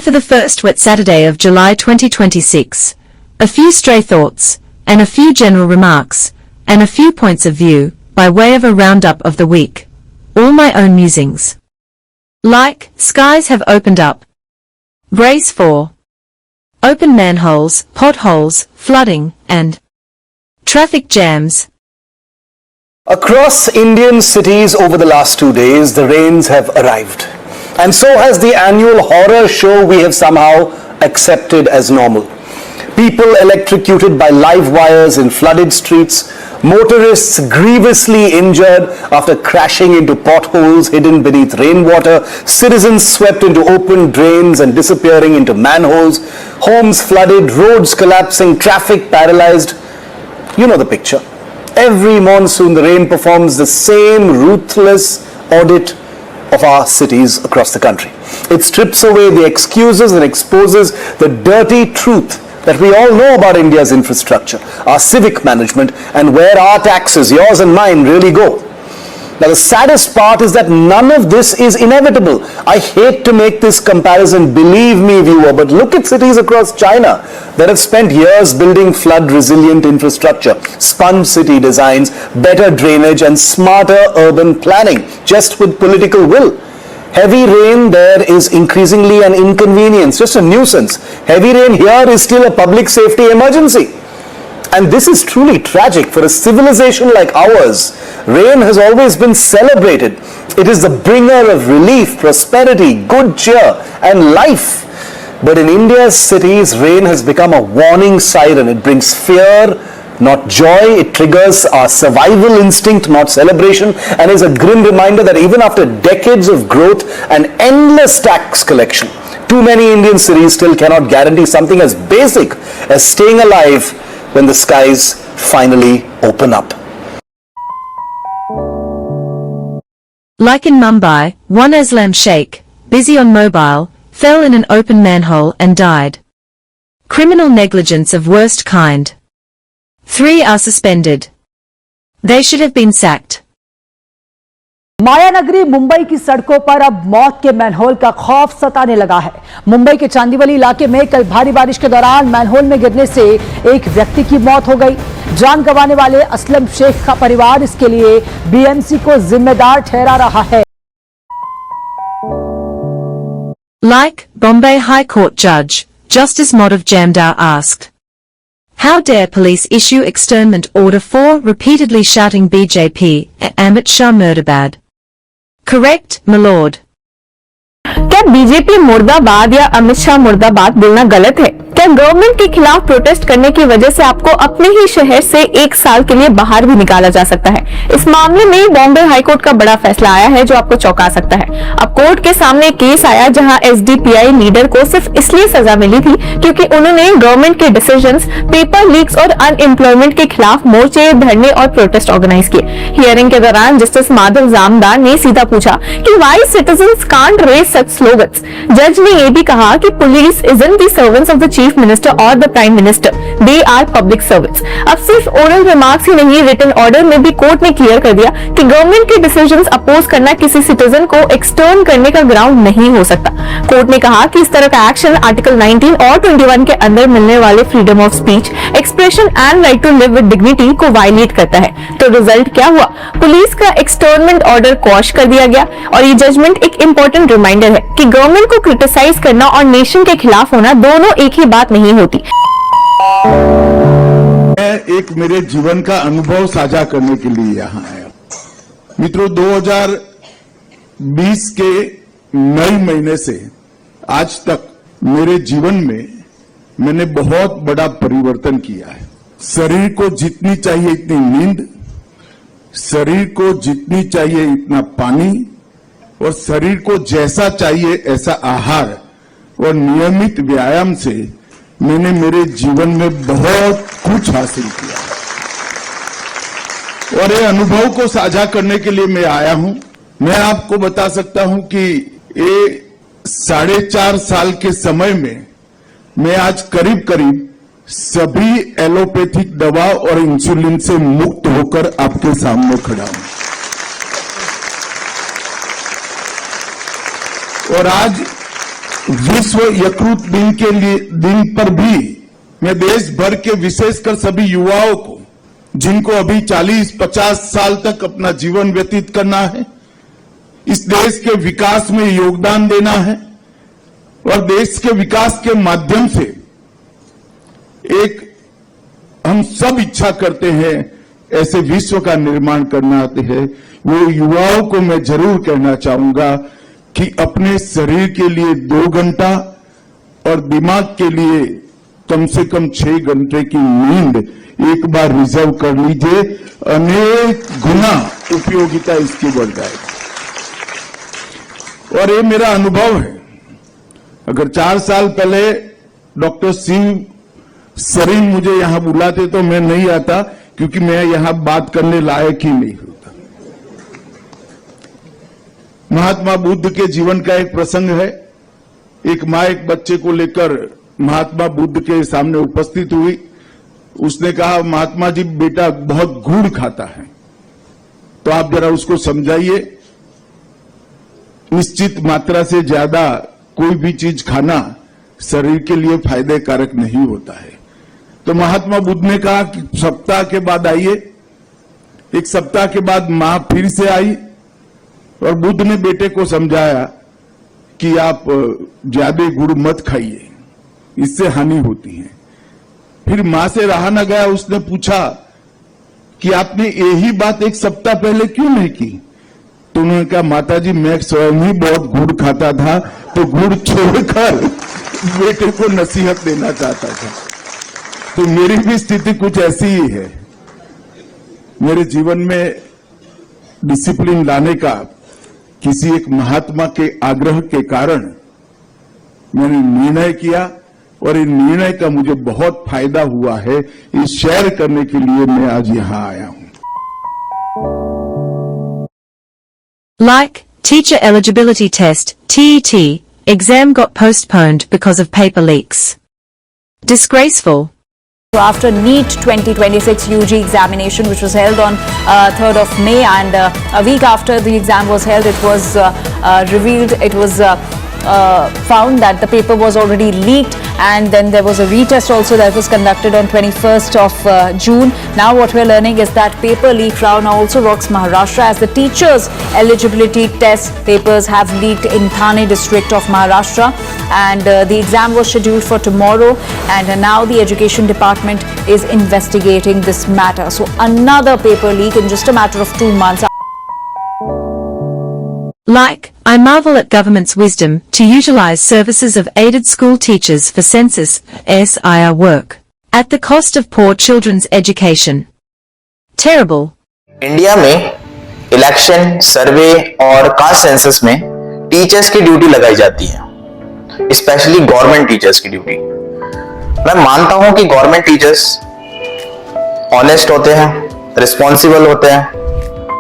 for the first wet Saturday of July 2026. A few stray thoughts, and a few general remarks, and a few points of view, by way of a roundup of the week. All my own musings. Like, skies have opened up. Brace for open manholes, potholes, flooding, and traffic jams. Across Indian cities over the last 2 days, the rains have arrived. And so has the annual horror show we have somehow accepted as normal. People electrocuted by live wires in flooded streets, motorists grievously injured after crashing into potholes hidden beneath rainwater, citizens swept into open drains and disappearing into manholes, homes flooded, roads collapsing, traffic paralyzed. You know the picture. Every monsoon, the rain performs the same ruthless audit of our cities across the country. It strips away the excuses and exposes the dirty truth that we all know about India's infrastructure, our civic management, and where our taxes, yours and mine, really go. Now, the saddest part is that none of this is inevitable. I hate to make this comparison, believe me, viewer, but look at cities across China that have spent years building flood-resilient infrastructure, sponge city designs, better drainage, and smarter urban planning, just with political will. Heavy rain there is increasingly an inconvenience, just a nuisance. Heavy rain here is still a public safety emergency. And this is truly tragic for a civilization like ours. Rain has always been celebrated. It is the bringer of relief, prosperity, good cheer, and life. But in India's cities, rain has become a warning siren. It brings fear, not joy. It triggers our survival instinct, not celebration, and is a grim reminder that even after decades of growth and endless tax collection, too many Indian cities still cannot guarantee something as basic as staying alive when the skies finally open up. Like in Mumbai, one Aslam Sheikh, busy on mobile, fell in an open manhole and died. Criminal negligence of worst kind. 3 are suspended. They should have been sacked. मायानगरी Mumbai की सड़कों पर अब मौत के manhole का खौफ सताने लगा है। मुंबई के चांदीवली इलाके में कल भारी बारिश के दौरान मैनहोल में गिरने से एक व्यक्ति की मौत हो गई। जान गंवाने वाले असलम शेख का परिवार इसके लिए बीएमसी को जिम्मेदार ठहरा रहा है। Like Bombay High Court Judge, Justice Madhav Jamdar asked, "How dare police issue externment order for repeatedly shouting BJP at Amit Shah Murdabad?" Correct, my lord. क्या बीजेपी मुर्दाबाद या अमित शाह मुर्दाबाद बोलना गलत है? क्या गवर्नमेंट के खिलाफ प्रोटेस्ट करने की वजह से आपको अपने ही शहर से 1 साल के लिए बाहर भी निकाला जा सकता है? इस मामले में बॉम्बे हाईकोर्ट का बड़ा फैसला आया है जो आपको चौंका सकता है। अब कोर्ट के सामने केस आया जहां एसडीपीआई लीडर को सिर्फ इसलिए सजा मिली थी क्योंकि उन्होंने गवर्नमेंट के डिसीजंस, पेपर लीक्स और अनएम्प्लॉयमेंट के खिलाफ मोर्चे, धरने और प्रोटेस्ट ऑर्गेनाइज किए। हियरिंग के दौरान जस्टिस माधव जामदार ने सीधा पूछा कि why citizens can't raise such slogans. जज ने यह भी कहा कि police isn't the servants of the chief minister और the prime minister, they are public servants. अब सिर्फ ओरल रिमार्क्स ही नहीं, रिटन ऑर्डर में भी कोर्ट ने क्लियर कर दिया कि गवर्नमेंट के डिसीजंस अपोज करना किसी सिटीजन को एक्सटर्न करने का ग्राउंड नहीं हो सकता। कोर्ट ने कहा कि इस तरह का एक्शन आर्टिकल 19 और 21 के अंदर मिलने वाले freedom of speech, expression and right to live with dignity को वायलेट करता है। तो रिजल्ट क्या हुआ? पुलिस का एक्सटर्नमेंट ऑर्डर क्वॉश कर दिया गया और ये जजमेंट एक इंपॉर्टेंट रिमाइंडर है कि गवर्नमेंट को क्रिटिसाइज करना और नेशन के खिलाफ होना दोनों एक ही बात नहीं होती। मैं एक मेरे जीवन का अनुभव साझा करने के लिए यहाँ आया। मित्रों, 2020 के मई महीने से आज तक मेरे जीवन में मैंने बहुत बड़ा परिवर्तन किया है। शरीर को जितनी चाहिए इतनी नींद, शरीर को जितनी चाहिए इतना पानी और शरीर को जैसा चाहिए ऐसा आहार और नियमित व्यायाम से मैंने मेरे जीवन में बहुत कुछ हासिल किया और ये अनुभव को साझा करने के लिए मैं आया हूं। मैं आपको बता सकता हूं कि ये 4.5 साल के समय में मैं आज करीब करीब सभी एलोपैथिक दवा और इंसुलिन से मुक्त होकर आपके सामने खड़ा हूं और आज विश्व यकृत दिन पर भी मैं देश भर के विशेषकर सभी युवाओं को, जिनको अभी 40-50 साल तक अपना जीवन व्यतीत करना है, इस देश के विकास में योगदान देना है और देश के विकास के माध्यम से एक हम सब इच्छा करते हैं ऐसे विश्व का निर्माण करना आते हैं, वो युवाओं को मैं जरूर कहना चाहूंगा कि अपने शरीर के लिए 2 घंटा और दिमाग के लिए कम से कम 6 घंटे की नींद एक बार रिजर्व कर लीजिए, अनेक गुना उपयोगिता इसकी बढ़ जाएगी। और ये मेरा अनुभव है। अगर 4 साल पहले डॉक्टर शिव सरीन मुझे यहां बुलाते तो मैं नहीं आता, क्योंकि मैं यहां बात करने लायक ही नहीं होता। महात्मा बुद्ध के जीवन का एक प्रसंग है। एक मां एक बच्चे को लेकर महात्मा बुद्ध के सामने उपस्थित हुई। उसने कहा, महात्मा जी, बेटा बहुत गुड़ खाता है, तो आप जरा उसको समझाइए, निश्चित मात्रा से ज्यादा कोई भी चीज खाना शरीर के लिए फायदे कारक नहीं होता है। तो महात्मा बुद्ध ने कहा कि सप्ताह के बाद आइए। एक सप्ताह के बाद मां फिर से आई और बुद्ध ने बेटे को समझाया कि आप ज्यादा गुड़ मत खाइए, इससे हानि होती है। फिर मां से रहा न गया, उसने पूछा कि आपने यही बात एक सप्ताह पहले क्यों नहीं की? तो उन्होंने कहा, माता जी, मैं स्वयं ही बहुत गुड़ खाता था, तो गुड़ छोड़कर बेटे को नसीहत देना चाहता था। तो मेरी भी स्थिति कुछ ऐसी ही है। मेरे जीवन में डिसिप्लिन लाने का किसी एक महात्मा के आग्रह के कारण मैंने निर्णय किया और इन निर्णय का मुझे बहुत फायदा हुआ है। इस शेयर करने के लिए मैं आज यहां आया हूं। Like, Teacher Eligibility Test, TET, exam got postponed because of paper leaks. Disgraceful. So after NEET 2026 UG examination, which was held on 3rd of May, and a week after the exam was held, it was revealed, it was found that the paper was already leaked, and then there was a retest also that was conducted on 21st of June. Now what we're learning is that paper leak row now also rocks Maharashtra, as the teachers eligibility test papers have leaked in Thane district of Maharashtra, and the exam was scheduled for tomorrow, and now the education department is investigating this matter. So another paper leak in just a matter of 2 months. Like, I marvel at government's wisdom to utilize services of aided school teachers for census SIR work at the cost of poor children's education. Terrible. India में election, सर्वे और caste census में teachers की duty लगाई जाती है, specially government teachers की duty. मैं मानता हूं कि गवर्नमेंट टीचर्स ऑनेस्ट होते हैं, रिस्पॉन्सिबल होते हैं,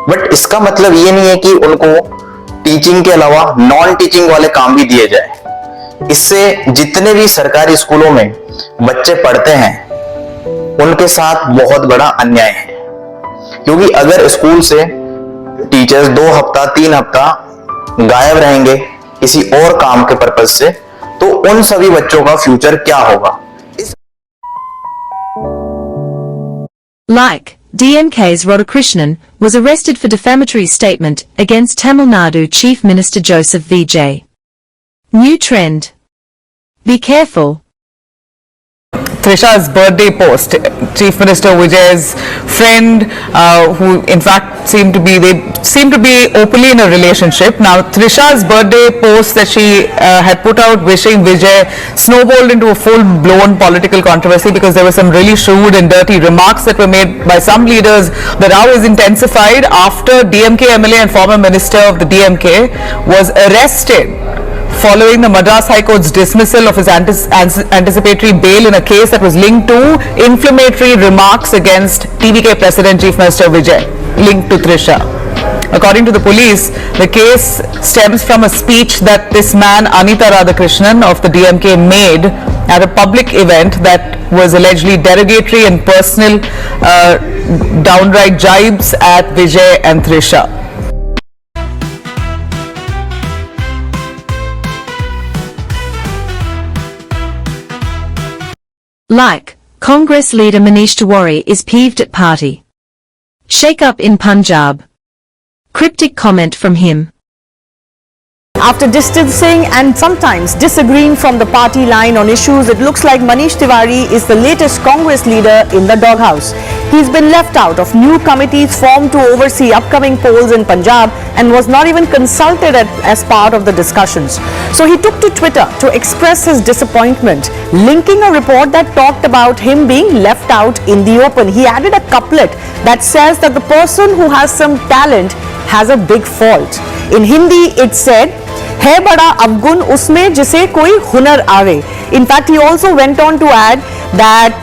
बट इसका मतलब ये नहीं है कि उनको टीचिंग के अलावा नॉन टीचिंग वाले काम भी दिए जाए। इससे जितने भी सरकारी स्कूलों में बच्चे पढ़ते हैं उनके साथ बहुत बड़ा अन्याय है, क्योंकि अगर स्कूल से टीचर्स 2 हफ्ता 3 हफ्ता गायब रहेंगे किसी और काम के पर्पज से, तो उन सभी बच्चों का फ्यूचर क्या होगा। Like, DMK's Radhakrishnan was arrested for defamatory statement against Tamil Nadu Chief Minister Joseph Vijay. New trend. Be careful. Trisha's birthday post, Chief Minister Vijay's friend, who in fact seemed to be openly in a relationship. Now Trisha's birthday post that she had put out wishing Vijay snowballed into a full-blown political controversy because there were some really shrewd and dirty remarks that were made by some leaders. The row is intensified after DMK MLA and former minister of the DMK was arrested following the Madras High Court's dismissal of his anticipatory bail in a case that was linked to inflammatory remarks against TVK President Chief Minister Vijay, linked to Trisha. According to the police, the case stems from a speech that this man, Anita Radhakrishnan of the DMK, made at a public event that was allegedly derogatory and personal, downright jibes at Vijay and Trisha. Like, Congress leader Manish Tiwari is peeved at party shake-up in Punjab. Cryptic comment from him. After distancing and sometimes disagreeing from the party line on issues, it looks like Manish Tiwari is the latest Congress leader in the doghouse. He's been left out of new committees formed to oversee upcoming polls in Punjab and was not even consulted as part of the discussions. So he took to Twitter to express his disappointment, linking a report that talked about him being left out in the open. He added a couplet that says that the person who has some talent has a big fault. In Hindi, it said, है बड़ा अवगुण उसमें जिसे कोई हुनर आवे. In fact, he also went on to add that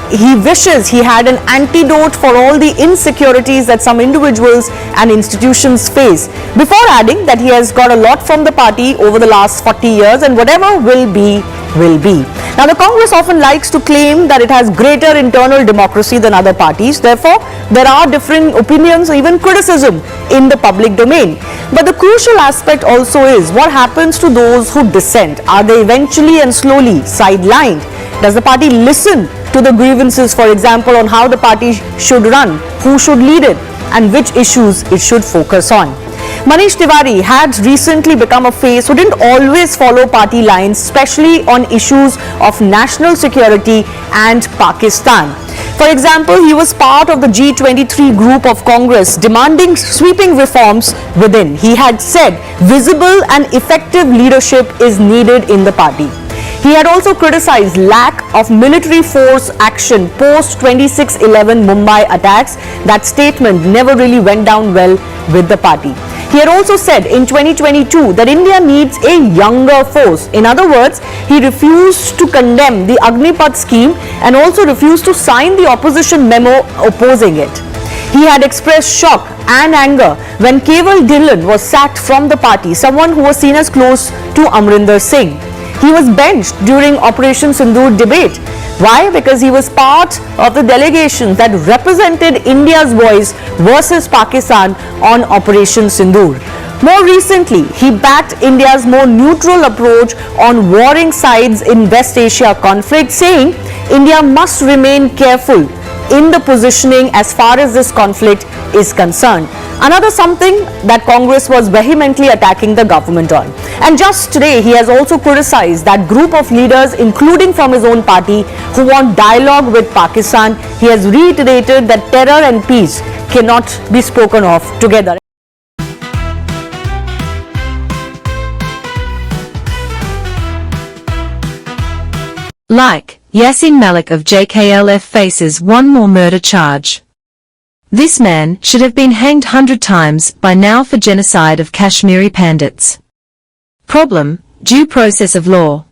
he wishes he had an antidote for all the insecurities that some individuals and institutions face, before adding that he has got a lot from the party over the last 40 years and whatever will be, will be. Now, the Congress often likes to claim that it has greater internal democracy than other parties. Therefore, there are differing opinions, even criticism in the public domain. But the crucial aspect also is what happens to those who dissent. Are they eventually and slowly sidelined? Does the party listen to the grievances, for example, on how the party should run, who should lead it, and which issues it should focus on? Manish Tiwari had recently become a face who didn't always follow party lines, especially on issues of national security and Pakistan. For example, he was part of the G23 group of Congress demanding sweeping reforms within. He had said visible and effective leadership is needed in the party. He had also criticized lack of military force action post 26/11 Mumbai attacks. That statement never really went down well with the party. He had also said in 2022 that India needs a younger force. In other words, he refused to condemn the Agnipath scheme and also refused to sign the opposition memo opposing it. He had expressed shock and anger when Keval Dhillon was sacked from the party, someone who was seen as close to Amrinder Singh. He was benched during Operation Sindoor debate. Why? Because he was part of the delegation that represented India's voice versus Pakistan on Operation Sindoor. More recently, he backed India's more neutral approach on warring sides in West Asia conflict, saying India must remain careful in the positioning as far as this conflict is concerned. Another something that Congress was vehemently attacking the government on. And just today, he has also criticized that group of leaders, including from his own party, who want dialogue with Pakistan. He has reiterated that terror and peace cannot be spoken of together. Like, Yasin Malik of JKLF faces one more murder charge. This man should have been hanged 100 times by now for genocide of Kashmiri Pandits. Problem: due process of law.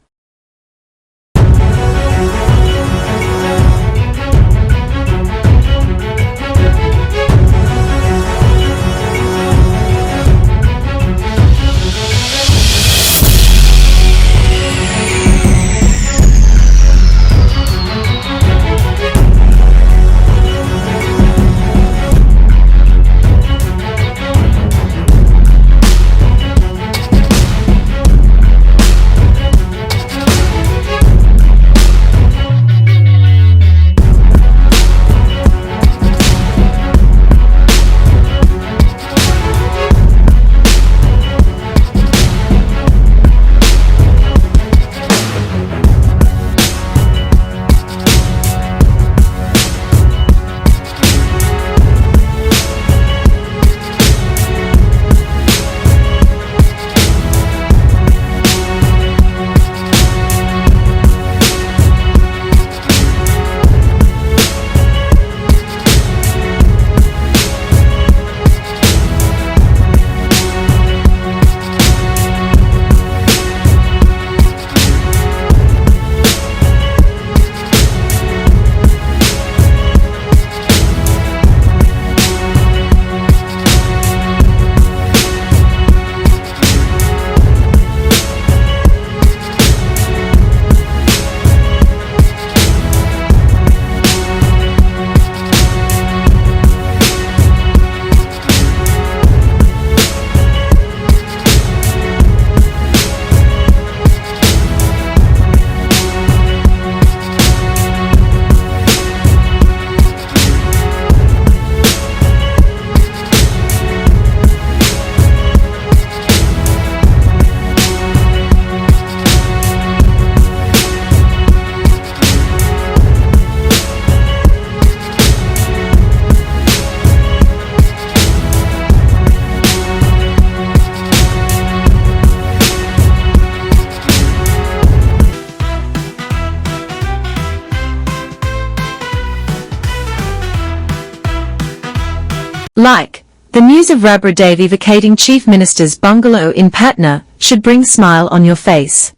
Like, the news of Rabra Devi vacating Chief Minister's bungalow in Patna should bring smile on your face.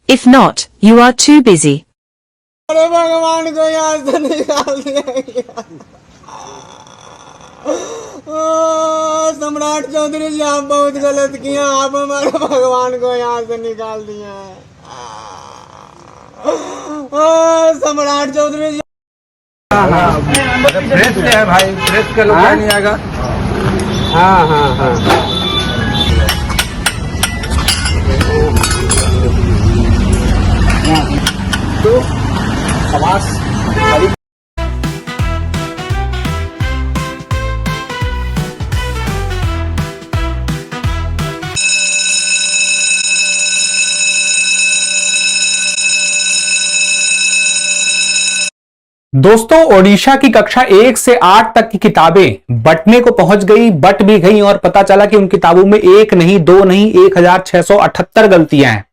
If not, you are too busy. अरे भगवान को यहाँ से निकाल दिया गया। सम्राट चौधरी जी आप बहुत गलत किया, आप हमारे भगवान को यहाँ से निकाल दिए हैं। सम्राट चौधरी जी प्रेस से है भाई, प्रेस के लोग नहीं आएगा। हाँ हाँ हाँ तो समाज दोस्तों, ओडिशा की कक्षा 1 से 8 तक की किताबें बंटने को पहुंच गई, बट भी गई और पता चला कि उन किताबों में 1 नहीं 2 नहीं 1678 गलतियां हैं।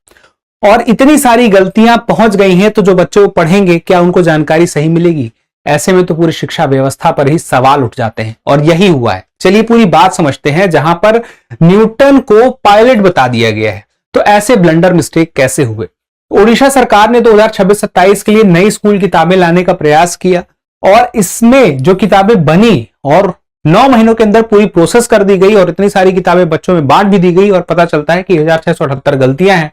और इतनी सारी गलतियां पहुंच गई हैं तो जो बच्चे वो पढ़ेंगे क्या उनको जानकारी सही मिलेगी? ऐसे में तो पूरी शिक्षा व्यवस्था पर ही सवाल उठ जाते हैं और यही हुआ है। चलिए पूरी बात समझते हैं। जहां पर न्यूटन को पायलट बता दिया गया है, तो ऐसे ब्लंडर मिस्टेक कैसे हुए? ओडिशा सरकार ने 2026-27 के लिए नई स्कूल किताबें लाने का प्रयास किया और इसमें जो किताबें बनी और 9 महीनों के अंदर पूरी प्रोसेस कर दी गई और इतनी सारी किताबें बच्चों में बांट भी दी गई और पता चलता है कि 1678 गलतियां हैं।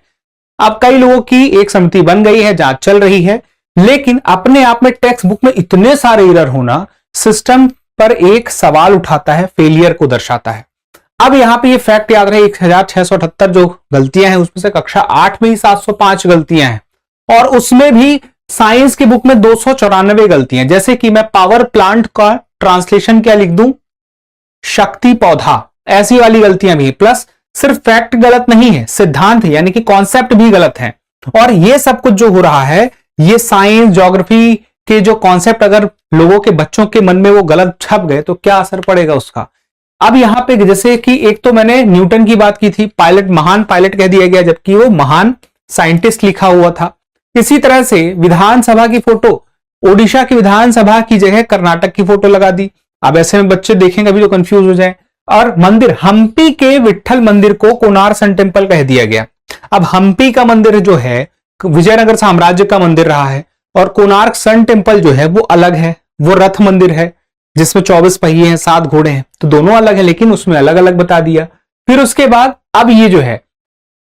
अब कई लोगों की एक समिति बन गई है, जांच चल रही है, लेकिन अपने आप में टेक्स्ट बुक में इतने सारे एरर होना सिस्टम पर एक सवाल उठाता है, फेलियर को दर्शाता है। अब यहां पे ये फैक्ट याद रहे, 1678 जो गलतियां हैं उसमें से कक्षा 8 में ही 705 गलतियां हैं और उसमें भी साइंस की बुक में 294 गलतियां। जैसे कि मैं पावर प्लांट का ट्रांसलेशन क्या लिख दूं, शक्ति पौधा, ऐसी वाली गलतियां भी। प्लस सिर्फ फैक्ट गलत नहीं है, सिद्धांत यानी कि कॉन्सेप्ट भी गलत है। और ये सब कुछ जो हो रहा है, ये साइंस ज्योग्राफी के जो कॉन्सेप्ट अगर लोगों के बच्चों के मन में वो गलत छप गए तो क्या असर पड़ेगा उसका। अब यहां पे जैसे कि एक तो मैंने न्यूटन की बात की थी, पायलट महान पायलट कह दिया गया जबकि वो महान साइंटिस्ट लिखा हुआ था। इसी तरह से विधानसभा की फोटो, ओडिशा की विधानसभा की जगह कर्नाटक की फोटो लगा दी। अब ऐसे में बच्चे देखेंगे अभी तो कंफ्यूज हो जाए। और मंदिर, हम्पी के विट्ठल मंदिर को कोणार्क सन टेम्पल कह दिया गया। अब हम्पी का मंदिर जो है विजयनगर साम्राज्य का मंदिर रहा है और कोणार्क सन टेम्पल जो है वो अलग है, वो रथ मंदिर है जिसमें 24 पहिए हैं, 7 घोड़े हैं, तो दोनों अलग है लेकिन उसमें अलग अलग बता दिया। फिर उसके बाद अब ये जो है,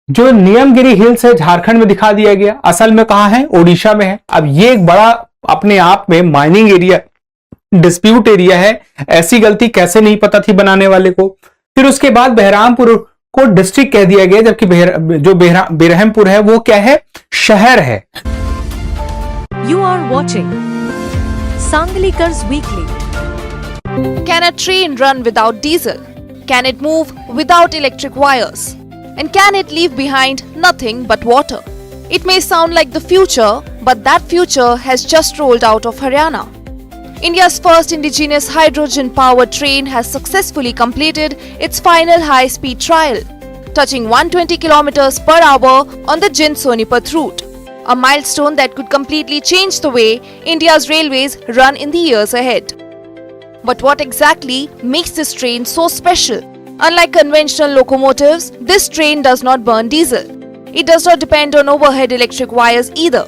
जो नियमगिरी हिल्स है झारखंड में दिखा दिया गया, असल में कहां है, ओडिशा में है। अब ये एक बड़ा अपने आप में माइनिंग एरिया, डिस्प्यूट एरिया है, ऐसी गलती कैसे नहीं पता थी बनाने वाले को। फिर उसके बाद बहरामपुर को डिस्ट्रिक्ट कह दिया गया जबकि जो बेरहमपुर है वो क्या है, शहर है। You are watching Sanglikars Weekly. Can a train run without diesel? Can it move without electric wires? And can it leave behind nothing but water? It may sound like the future, but that future has just rolled out of Haryana. India's first indigenous hydrogen-powered train has successfully completed its final high-speed trial, touching 120 kilometers per hour on the Jind-Sonipat route, a milestone that could completely change the way India's railways run in the years ahead. But what exactly makes this train so special? Unlike conventional locomotives, this train does not burn diesel. It does not depend on overhead electric wires either.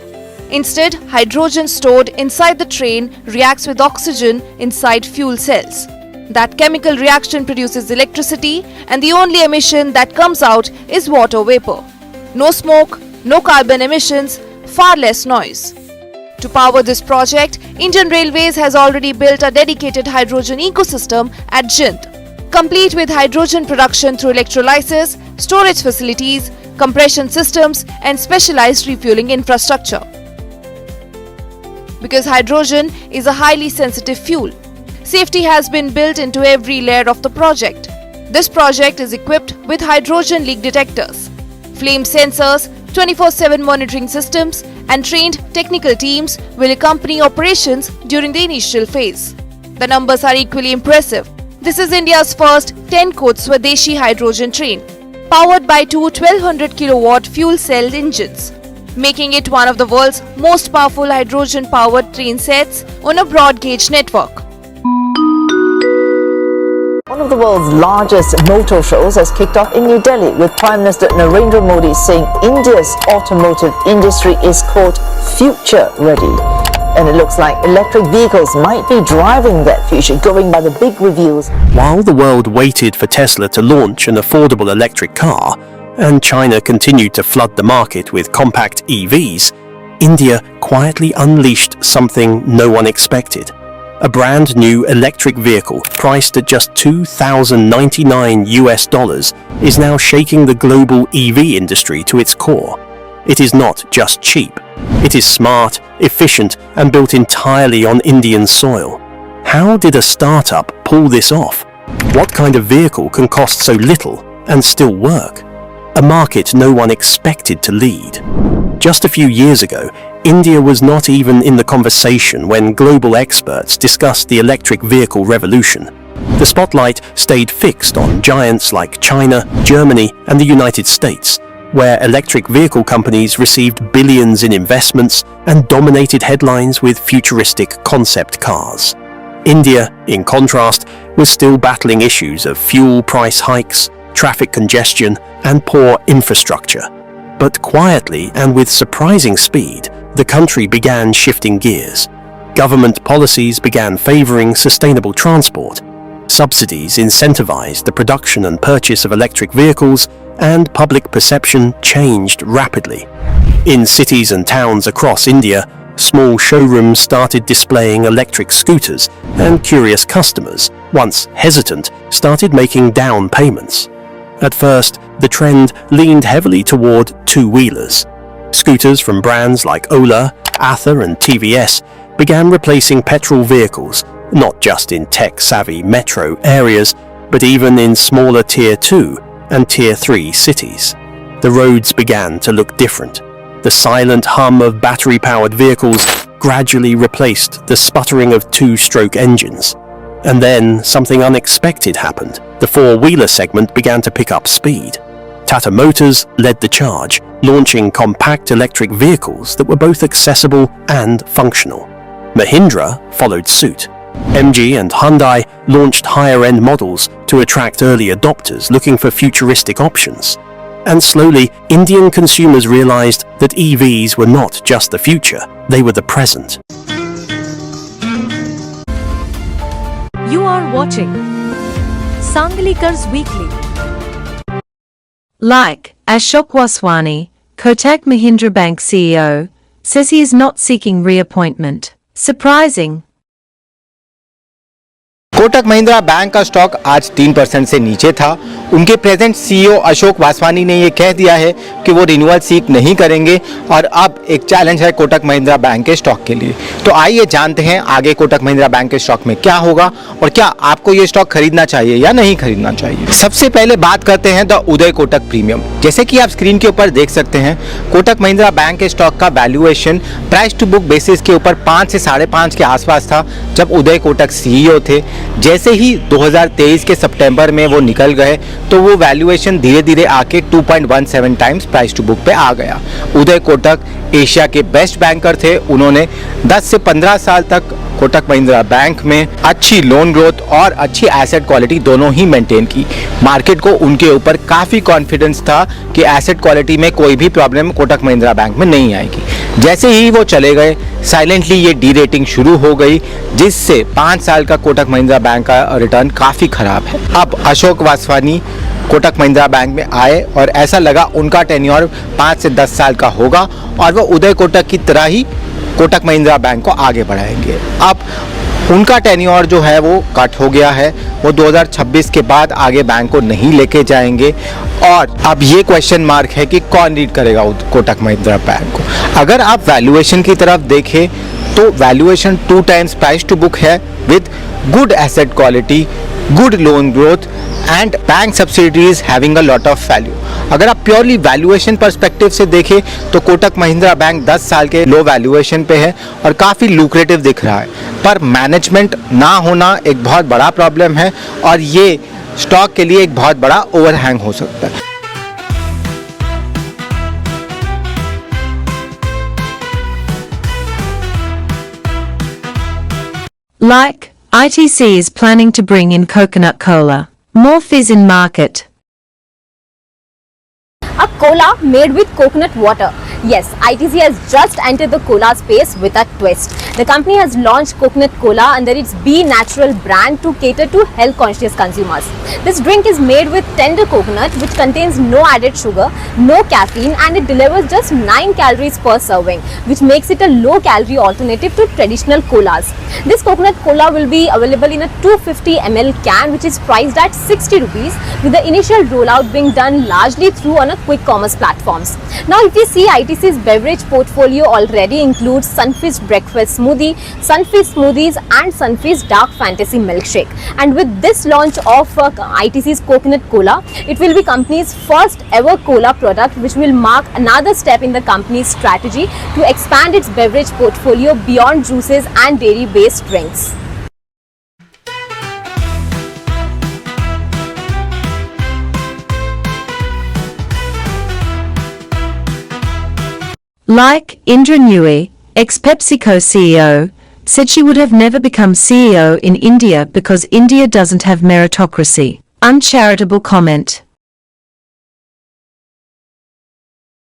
Instead, hydrogen stored inside the train reacts with oxygen inside fuel cells. That chemical reaction produces electricity, and the only emission that comes out is water vapor. No smoke, no carbon emissions, far less noise. To power this project, Indian Railways has already built a dedicated hydrogen ecosystem at Jind, complete with hydrogen production through electrolysis, storage facilities, compression systems, and specialized refueling infrastructure. Because hydrogen is a highly sensitive fuel, safety has been built into every layer of the project. This project is equipped with hydrogen leak detectors, flame sensors, 24/7 monitoring systems, and trained technical teams will accompany operations during the initial phase. The numbers are equally impressive. This is India's first 10-coach Swadeshi hydrogen train, powered by two 1200 kilowatt fuel cell engines, making it one of the world's most powerful hydrogen-powered train sets on a broad gauge network. One of the world's largest motor shows has kicked off in New Delhi with Prime Minister Narendra Modi saying India's automotive industry is, quote, future ready. And it looks like electric vehicles might be driving that future, going by the big reviews. While the world waited for Tesla to launch an affordable electric car, and China continued to flood the market with compact EVs, India quietly unleashed something no one expected. A brand new electric vehicle priced at just $2,099 is now shaking the global EV industry to its core. It is not just cheap. It is smart, efficient, and built entirely on Indian soil. How did a startup pull this off? What kind of vehicle can cost so little and still work? A market no one expected to lead. Just a few years ago, India was not even in the conversation when global experts discussed the electric vehicle revolution. The spotlight stayed fixed on giants like China, Germany, and the United States, where electric vehicle companies received billions in investments and dominated headlines with futuristic concept cars. India, in contrast, was still battling issues of fuel price hikes, traffic congestion, and poor infrastructure. But quietly and with surprising speed, the country began shifting gears. Government policies began favoring sustainable transport. Subsidies incentivized the production and purchase of electric vehicles, and public perception changed rapidly. In cities and towns across India, small showrooms started displaying electric scooters, and curious customers, once hesitant, started making down payments. At first, the trend leaned heavily toward two-wheelers. Scooters from brands like Ola, Ather, and TVS began replacing petrol vehicles, not just in tech-savvy metro areas, but even in smaller Tier 2 and Tier 3 cities. The roads began to look different. The silent hum of battery-powered vehicles gradually replaced the sputtering of two-stroke engines. And then something unexpected happened. The four-wheeler segment began to pick up speed. Tata Motors led the charge, launching compact electric vehicles that were both accessible and functional. Mahindra followed suit. MG and Hyundai launched higher-end models to attract early adopters looking for futuristic options. And slowly, Indian consumers realized that EVs were not just the future, they were the present. You are watching Sanglikars Weekly. Like Ashok Vaswani, Kotak Mahindra Bank CEO, says he is not seeking reappointment. Surprising. Kotak Mahindra bank का stock आज 3% से नीचे था। उनके present CEO Ashok Vaswani ने यह कह दिया है कि वो रिन्यूअल सीक नहीं करेंगे और अब एक चैलेंज है कोटक महिंद्रा बैंक के स्टॉक के लिए। तो आइए जानते हैं आगे कोटक महिंद्रा बैंक के स्टॉक में क्या होगा और क्या आपको ये स्टॉक खरीदना चाहिए या नहीं खरीदना चाहिए। सबसे पहले बात करते हैं द उदय कोटक प्रीमियम। जैसे कि आप स्क्रीन के ऊपर देख सकते हैं, कोटक महिंद्रा बैंक के स्टॉक का valuation price to book basis के ऊपर 5 से 5.5 के आसपास था जब उदय कोटक सीईओ थे। जैसे ही 2023 के सितंबर में वो निकल गए तो वो वैल्यूएशन धीरे धीरे आके 2.17 टाइम्स प्राइस टू बुक पे आ गया। उदय कोटक एशिया के बेस्ट बैंकर थे। उन्होंने 10 से 15 साल तक कोटक महिंद्रा बैंक में अच्छी लोन ग्रोथ और अच्छी एसेट क्वालिटी दोनों ही मेंटेन की। मार्केट को उनके ऊपर काफ़ी कॉन्फिडेंस था कि एसेट क्वालिटी में कोई भी प्रॉब्लम कोटक महिंद्रा बैंक में नहीं आएगी। जैसे ही वो चले गए, साइलेंटली ये डी रेटिंग शुरू हो गई, जिससे 5 साल का कोटक महिंद्रा बैंक का रिटर्न काफ़ी खराब है। अब अशोक वासवानी कोटक महिंद्रा बैंक में आए और ऐसा लगा उनका टेन्योर 5 से 10 साल का होगा और वो उदय कोटक की तरह ही कोटक महिंद्रा बैंक को आगे बढ़ाएंगे। अब उनका टेन्योर जो है वो कट हो गया है, वो 2026 के बाद आगे बैंक को नहीं लेके जाएंगे और अब ये क्वेश्चन मार्क है कि कौन लीड करेगा कोटक महिंद्रा बैंक को। अगर आप वैल्यूएशन की तरफ देखें तो valuation 2 times price to book है with good asset quality, good loan growth and bank subsidies having a lot of value. अगर आप प्योरली वैल्यूएशन पर्सपेक्टिव से देखें तो कोटक महिंद्रा बैंक 10 साल के लो वैल्यूएशन पे है और काफ़ी लुक्रेटिव दिख रहा है, पर मैनेजमेंट ना होना एक बहुत बड़ा प्रॉब्लम है और ये स्टॉक के लिए एक बहुत बड़ा ओवरहैंग हो सकता है। Like ITC is planning to bring in coconut cola. More fizz in market. A cola made with coconut water. Yes, ITC has just entered the cola space with a twist. The company has launched coconut cola under its Be Natural brand to cater to health conscious consumers. This drink is made with tender coconut which contains no added sugar, no caffeine, and it delivers just 9 calories per serving, which makes it a low calorie alternative to traditional colas. This coconut cola will be available in a 250 ml can which is priced at 60 rupees, with the initial rollout being done largely through on a quick commerce platforms. Now if you see, ITC's beverage portfolio already includes Sunfizz Breakfast Smoothie, Sunfizz Smoothies and Sunfizz Dark Fantasy Milkshake. And with this launch of ITC's Coconut Cola, it will be company's first ever cola product, which will mark another step in the company's strategy to expand its beverage portfolio beyond juices and dairy based drinks. Like Indra Nooyi, ex-PepsiCo CEO, said she would have never become CEO in India because India doesn't have meritocracy. Uncharitable comment.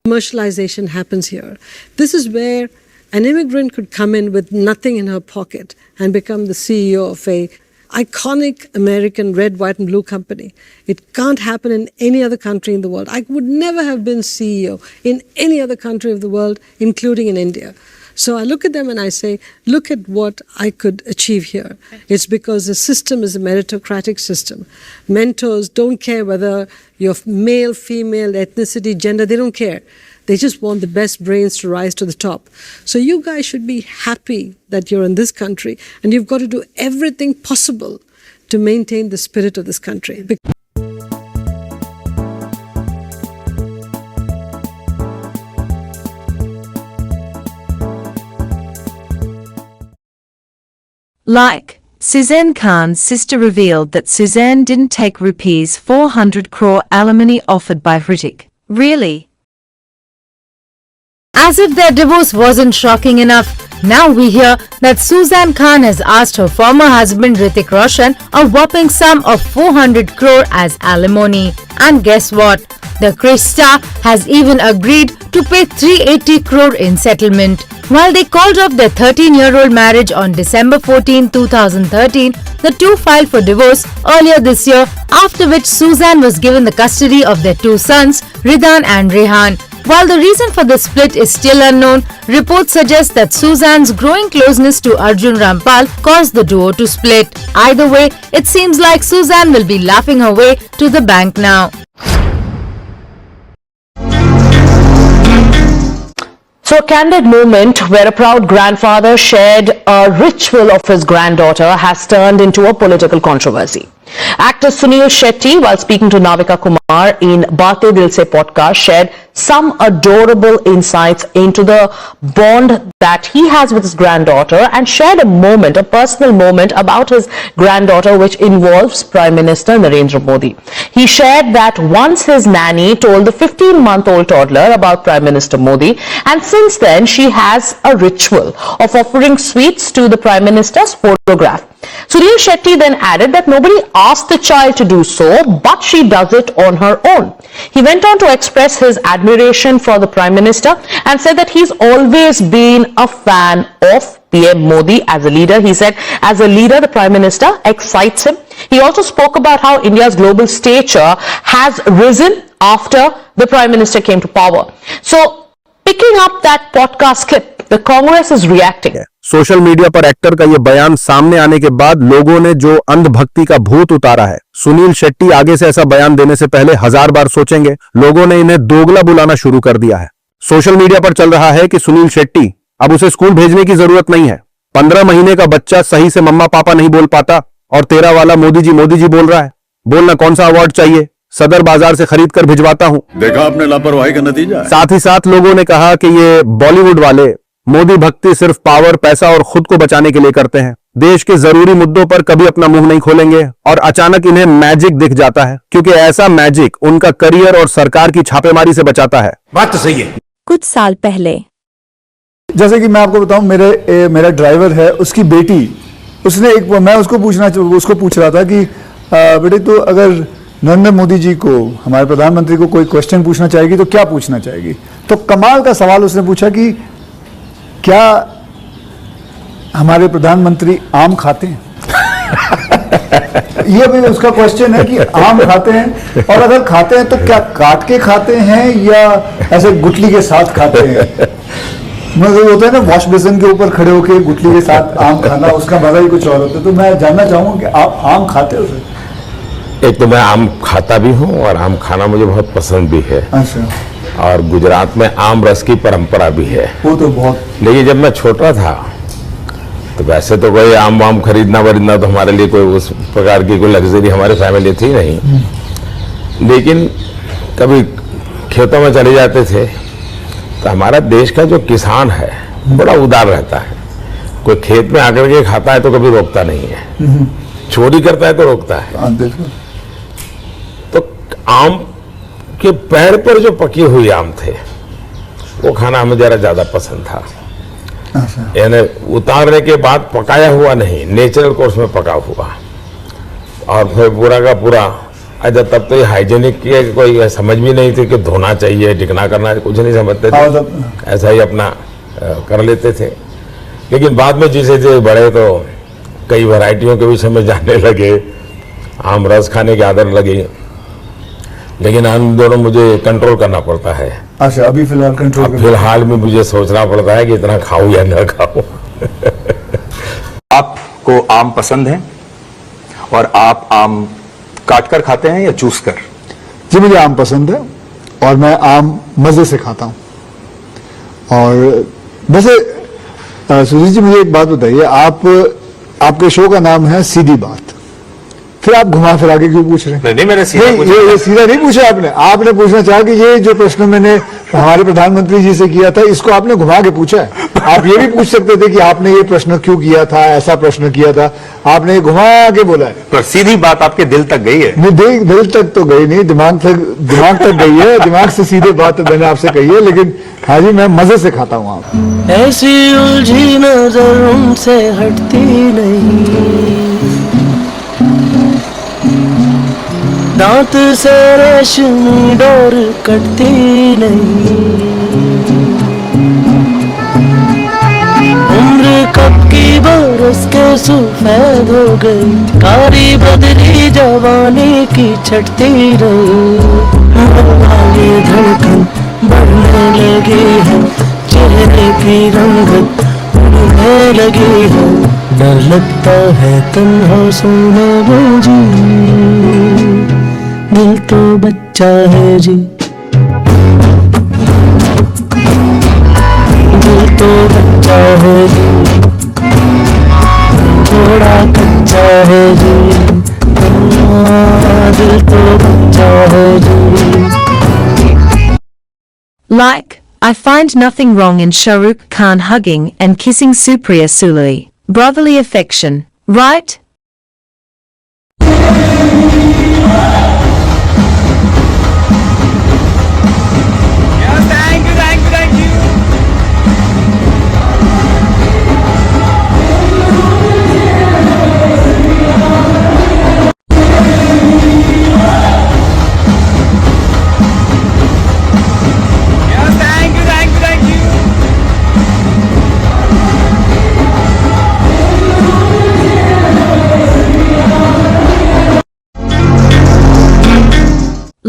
Commercialization happens here. This is where an immigrant could come in with nothing in her pocket and become the CEO of a iconic American red, white and blue company. It can't happen in any other country in the world. I would never have been CEO in any other country of the world, including in India. So I look at them and I say, look at what I could achieve here. It's because the system is a meritocratic system. Mentors don't care whether you're male, female, ethnicity, gender, they don't care. They just want the best brains to rise to the top. So you guys should be happy that you're in this country, and you've got to do everything possible to maintain the spirit of this country. Like, Suzanne Khan's sister revealed that Suzanne didn't take rupees 400 crore alimony offered by Hrithik. Really? As if their divorce wasn't shocking enough, now we hear that Suzanne Khan has asked her former husband Hrithik Roshan a whopping sum of 400 crore as alimony. And guess what? The Krish star has even agreed to pay 380 crore in settlement. While they called off their 13-year-old marriage on December 14, 2013, the two filed for divorce earlier this year, after which Suzanne was given the custody of their two sons, Ridhan and Rehan. While the reason for the split is still unknown, reports suggest that Suzanne's growing closeness to Arjun Rampal caused the duo to split. Either way, it seems like Suzanne will be laughing her way to the bank now. So a candid moment where a proud grandfather shared a ritual of his granddaughter has turned into a political controversy. Actor Sunil Shetty, while speaking to Navika Kumar in Baatein Dil Se podcast, shared some adorable insights into the bond that he has with his granddaughter and shared a personal moment about his granddaughter which involves Prime Minister Narendra Modi. He shared that once his nanny told the 15-month-old toddler about Prime Minister Modi, and since then she has a ritual of offering sweets to the Prime Minister's photograph. Sunil Shetty then added that nobody asked the child to do so, but she does it on her own. He went on to express his admiration for the Prime Minister and said that he's always been a fan of PM Modi as a leader. He said, as a leader, the Prime Minister excites him. He also spoke about how India's global stature has risen after the Prime Minister came to power. So, picking up that podcast clip, the Congress is reacting. Social media पर actor का ये बयान सामने आने के बाद लोगों ने जो अंधभक्ति का भूत उतारा है, सुनील शेट्टी आगे से ऐसा बयान देने से पहले 1000 बार सोचेंगे। लोगों ने इन्हें दोगला बुलाना शुरू कर दिया है। सोशल मीडिया पर चल रहा है कि सुनील शेट्टी अब उसे स्कूल भेजने की जरूरत नहीं है। 15 महीने का बच्चा सही से मम्मा पापा नहीं बोल पाता और तेरा वाला मोदी जी बोल रहा है। बोलना कौन सा अवार्ड चाहिए, सदर बाजार से खरीद कर भिजवाता हूं। देखा आपने लापरवाही का नतीजा। साथ ही साथ लोगों ने कहा कि ये बॉलीवुड वाले मोदी भक्ति सिर्फ पावर, पैसा और खुद को बचाने के लिए करते हैं। देश के जरूरी मुद्दों पर कभी अपना मुंह नहीं खोलेंगे और अचानक इन्हें मैजिक दिख जाता है, क्योंकि ऐसा मैजिक उनका करियर और सरकार की छापेमारी से बचाता है। बात तो सही है। कुछ साल पहले जैसे कि मैं आपको बताऊं, मेरा ड्राइवर है, उसकी बेटी उसने मैं उसको पूछ रहा था कि बेटे तो अगर नरेंद्र मोदी जी को, हमारे प्रधानमंत्री को कोई क्वेश्चन पूछना चाहेगी तो क्या पूछना चाहेगी? तो कमाल का सवाल उसने पूछा कि क्या हमारे प्रधानमंत्री आम खाते हैं? ये भी उसका क्वेश्चन है कि आम खाते हैं, और अगर खाते हैं तो क्या काट के खाते हैं या ऐसे गुठली के साथ खाते हैं? मतलब होता है ना, वॉश बेसिन के ऊपर खड़े होकर गुठली के साथ आम खाना, उसका मजा ही कुछ और होता है। तो मैं जानना चाहूंगा कि आप आम खाते हो सर? एक तो मैं आम खाता भी हूँ और आम खाना मुझे बहुत पसंद भी है। अच्छा। और गुजरात में आम रस की परंपरा भी है। वो तो बहुत। लेकिन जब मैं छोटा था तो वैसे तो कोई आम वाम खरीदना वरीदना तो हमारे लिए कोई उस प्रकार की कोई लग्जरी हमारे फैमिली थी नहीं। लेकिन कभी खेतों में चले जाते थे तो हमारा देश का जो किसान है बड़ा उदार रहता है। कोई खेत में आकर के खाता है तो कभी रोकता नहीं है, चोरी करता है तो रोकता है। तो आम के पेड़ पर जो पकी हुई आम थे वो खाना हमें जरा ज्यादा पसंद था। यानी उतारने के बाद पकाया हुआ नहीं, नेचुरल कोर्स में पका हुआ, और फिर पूरा का पूरा। अच्छा, तब तो ये हाइजीनिक की कोई समझ भी नहीं थी कि धोना चाहिए, टिकना करना, कुछ नहीं समझते थे, ऐसा ही अपना कर लेते थे। लेकिन बाद में जैसे जैसे बढ़े तो कई वैरायटियों के विषय में जानने लगे, आम रस खाने की आदत लगी। लेकिन इन दोनों मुझे कंट्रोल करना पड़ता है। अच्छा, अभी फिलहाल कंट्रोल? फिलहाल में मुझे सोचना पड़ता है कि इतना खाऊं या न खाऊं। आपको आम पसंद है और आप आम काट कर खाते हैं या चूस कर? जी, मुझे आम पसंद है और मैं आम मजे से खाता हूँ। और वैसे सुजीत जी, मुझे एक बात बताइए, आपके शो का नाम है सीधी बात, फिर आप घुमा फिरा के क्यों पूछ रहे हैं? नहीं, मैंने सीधा ये सीधा नहीं पूछा आपने पूछना चाहा कि ये जो प्रश्न मैंने हमारे प्रधानमंत्री जी से किया था इसको आपने घुमा के पूछा है। आप ये भी पूछ सकते थे कि आपने ये प्रश्न क्यों किया था, ऐसा प्रश्न किया था, आपने घुमा के बोला है। पर सीधी बात आपके दिल तक गई है? नहीं, दिल तक तो गई नहीं, दिमाग तक गई है। दिमाग से सीधे बात मैंने आपसे कही है, लेकिन हाँ जी, मैं मजे से खाता हूँ। आप ऐसी उलझी नजर उनसे हटती नहीं, दांत से रेशमी डोर कटती नहीं, उम्र कब की बरस के सफेद हो गई, कारी बदली जवानी की छटती रही, वाली धड़कन बढ़ने लगी है, चेहरे की रंगत उड़ने लगी है, डर लगता है तन्हा सोना मुझे, दिल तो बच्चा है जी, दिल तो बच्चा है जी, थोड़ा कच्चा है जी, दिल तो बच्चा है जी। Like, I find nothing wrong in Shah Rukh Khan hugging and kissing Supriya Suli. Brotherly affection, right?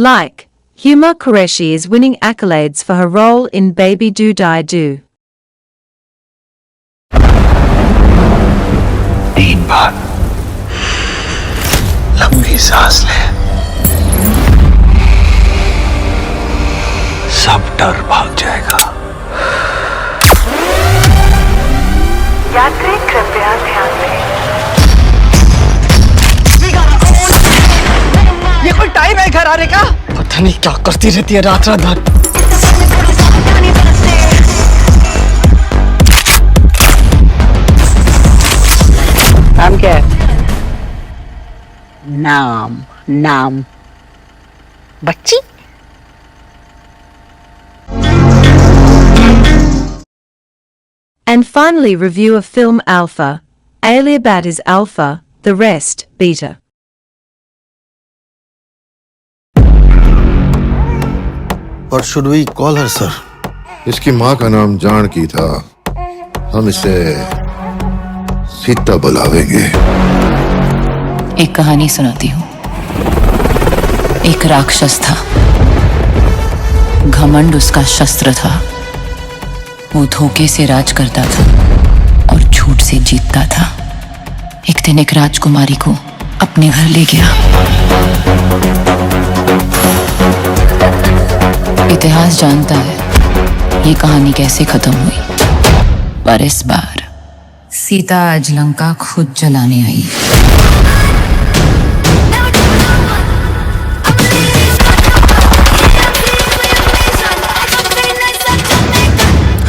Like, Huma Qureshi is winning accolades for her role in Baby Do Die Do. तीन बार लंबी सांस ले, सब डर भाग जाएगा। यात्री कृपया ध्यान दें। ये कोई टाइम है घर आने का? पता नहीं क्या करती रहती है रात भर। नाम क्या है? नाम बच्ची। And finally, review of film Alpha, Aliabat is alpha, the rest, beta. What should we call her, sir? इसकी माँ का नाम जानकी था, हम इसे सीता बुलावेंगे। एक कहानी सुनाती हूँ। एक राक्षस था, घमंड उसका शस्त्र था। वो धोखे से राज करता था और झूठ से जीतता था। एक दिन एक राजकुमारी को अपने घर ले गया। इतिहास जानता है ये कहानी कैसे खत्म हुई, पर इस बार सीता आज लंका खुद जलाने आई।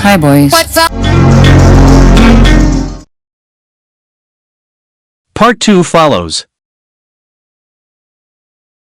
Hi boys. What's up? Part 2 follows.